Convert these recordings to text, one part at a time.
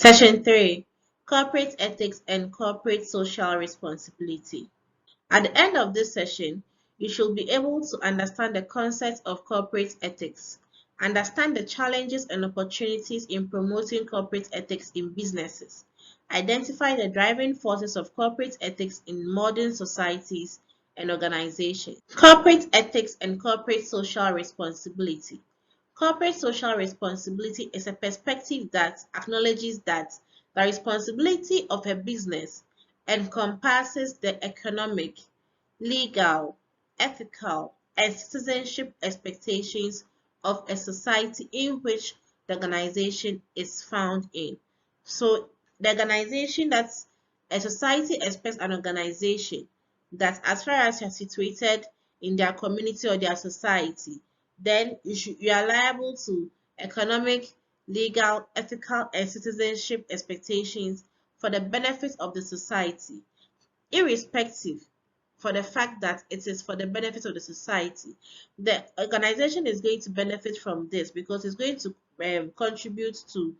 Session 3: Corporate Ethics and Corporate Social Responsibility. At the end of this session, you should be able to understand the concept of corporate ethics, understand the challenges and opportunities in promoting corporate ethics in businesses, identify the driving forces of corporate ethics in modern societies and organizations. Corporate ethics and corporate social responsibility. Corporate social responsibility is a perspective that acknowledges that the responsibility of a business encompasses the economic, legal, ethical, and citizenship expectations of a society in which the organization is found in. So, the organization that a society expects an organization that, as far as you're situated in their community or their society, then you are liable to economic, legal, ethical, and citizenship expectations for the benefit of the society, irrespective for the fact that it is for the benefit of the society. The organization is going to benefit from this because it's going to contribute to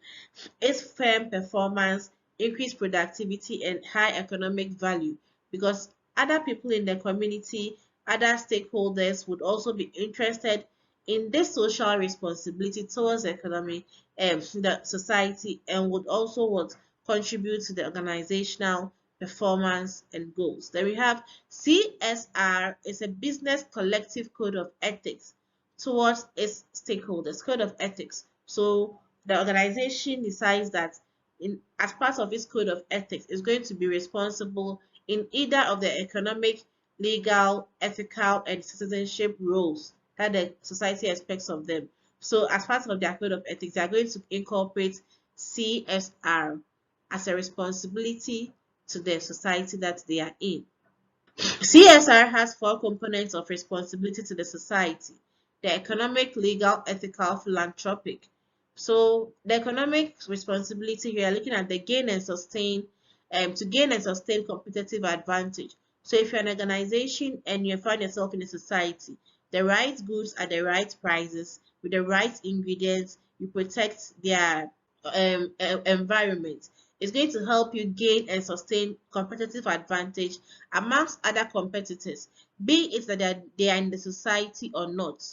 its firm performance, increased productivity, and high economic value, because other people in the community, other stakeholders would also be interested in this social responsibility towards the economy and the society, and would also want contribute to the organizational performance and goals. Then we have CSR is a business collective code of ethics towards its stakeholders, code of ethics. So the organization decides that as part of its code of ethics is going to be responsible in either of the economic, legal, ethical, and citizenship roles that the society expects of them. So as part of their code of ethics, they are going to incorporate CSR as a responsibility to the society that they are in. CSR has four components of responsibility to the society: the economic, legal, ethical, philanthropic. So the economic responsibility, we are looking at the gain and sustain, to gain and sustain competitive advantage. So if you're an organization and you find yourself in a society, the right goods at the right prices with the right ingredients, you protect their environment. It's going to help you gain and sustain competitive advantage amongst other competitors, be it that they are in the society or not.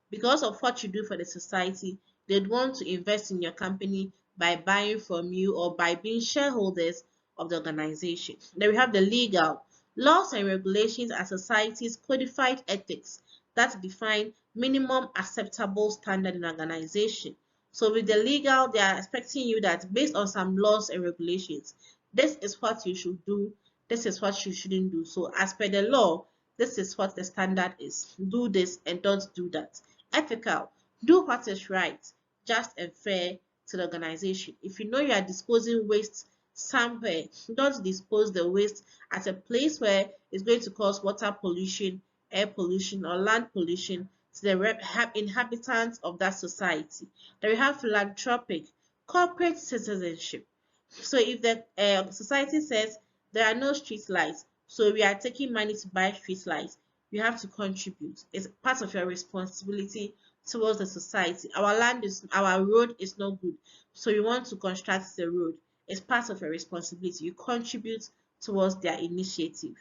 Because of what you do for the society, they'd want to invest in your company by buying from you or by being shareholders of the organization. Then we have the legal. Laws and regulations are society's codified ethics that define minimum acceptable standard in organization. So with the legal, they are expecting you that based on some laws and regulations, this is what you should do, this is what you shouldn't do. So as per the law, this is what the standard is. Do this and don't do that. Ethical. Do what is right, just and fair to the organization. If you know you are disposing waste somewhere, don't dispose the waste at a place where it's going to cause water pollution, air pollution, or land pollution to the inhabitants of that society. Then we have philanthropic, corporate citizenship. So if the society says there are no street lights, so we are taking money to buy street lights, you have to contribute. It's part of your responsibility towards the society. Our road is not good, so you want to construct the road. It's part of your responsibility. You contribute towards their initiative.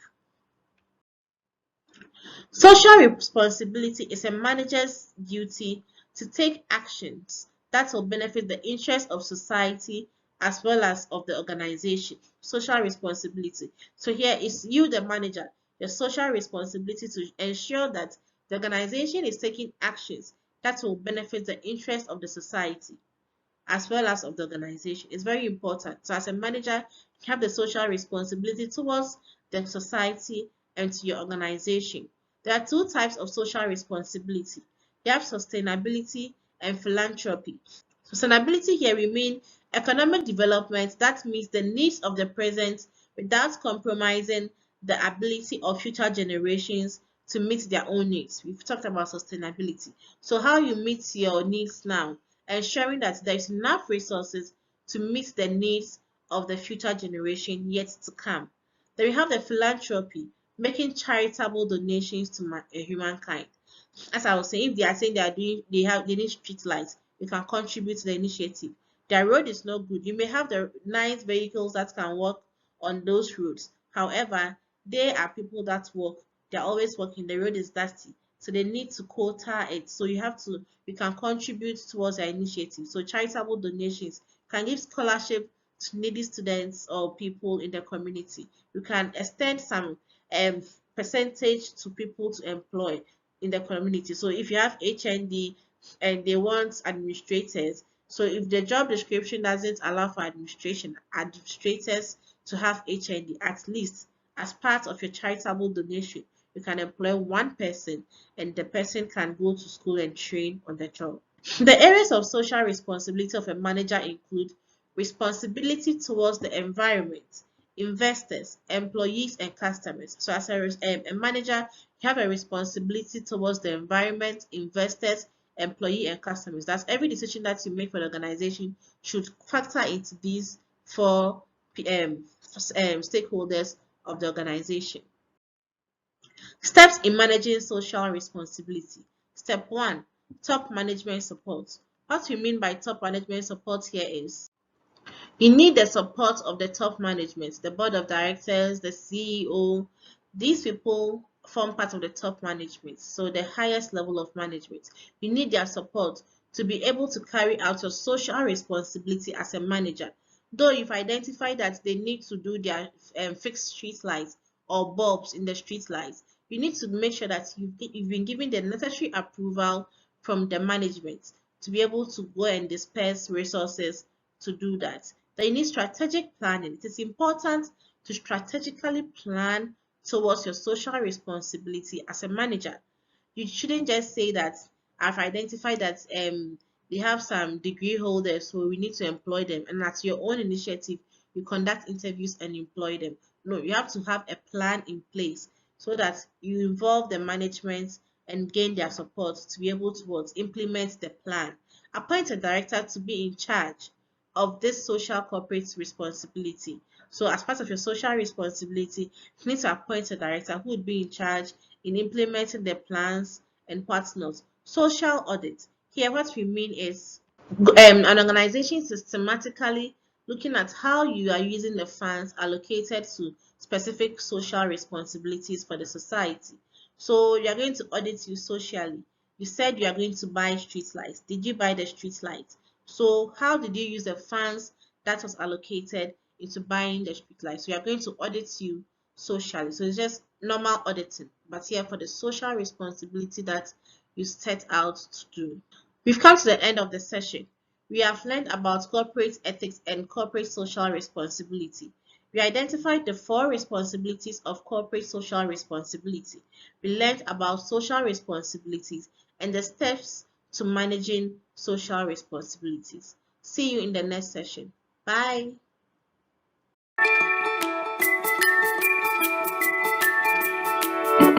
Social responsibility is a manager's duty to take actions that will benefit the interests of society as well as of the organization. Social responsibility. So here is you, the manager, your social responsibility to ensure that the organization is taking actions that will benefit the interests of the society as well as of the organization. It's very important. So as a manager, you have the social responsibility towards the society and to your organization. There are two types of social responsibility. You have sustainability and philanthropy. Sustainability here we mean economic development that meets the needs of the present without compromising the ability of future generations to meet their own needs. We've talked about sustainability. So how you meet your needs now, ensuring that there is enough resources to meet the needs of the future generation yet to come. Then we have the philanthropy, making charitable donations to humankind. As I was saying, if they are saying they need street lights, you can contribute to the initiative. their road is not good. You may have the nice vehicles that can work on those roads. However, they are people that work. They're always working. The road is dirty. So they need to quota it. So you can contribute towards their initiative. So charitable donations can give scholarship to needy students or people in the community. You can extend some um, percentage to people to employ in the community. So if you have HND and they want administrators, so if the job description doesn't allow for administrators to have HND, at least as part of your charitable donation, you can employ one person and the person can go to school and train on the job. The areas of social responsibility of a manager include responsibility towards the environment, investors, employees, and customers. So, as a manager, you have a responsibility towards the environment, investors, employee, and customers. That's every decision that you make for the organization should factor into these four stakeholders of the organization. Steps in managing social responsibility. Step 1. Top management support. What we mean by top management support here is you need the support of the top management, the board of directors, the CEO. These people form part of the top management, so the highest level of management. You need their support to be able to carry out your social responsibility as a manager. Though you've identified that they need to do their fixed street lights or bulbs in the street lights, you need to make sure that you've been given the necessary approval from the management to be able to go and disperse resources to do that. They need strategic planning. It is important to strategically plan towards your social responsibility as a manager. You shouldn't just say that I've identified that they have some degree holders, so we need to employ them, and at your own initiative, you conduct interviews and employ them. No, you have to have a plan in place so that you involve the management and gain their support to be able to implement the plan. Appoint a director to be in charge of this social corporate responsibility. So as part of your social responsibility, you need to appoint a director who would be in charge in implementing the plans and whatnot. Social audit. Here what we mean is an organization systematically looking at how you are using the funds allocated to specific social responsibilities for the society. So you are going to audit you socially. You said you are going to buy street lights. Did you buy the street lights? So how did you use the funds that was allocated into buying the street lights? So you are going to audit you socially. So it's just normal auditing, but here for the social responsibility that you set out to do. We've come to the end of the session. We have learned about corporate ethics and corporate social responsibility. We identified the four responsibilities of corporate social responsibility. We learned about social responsibilities and the steps to managing social responsibilities. See you in the next session. Bye.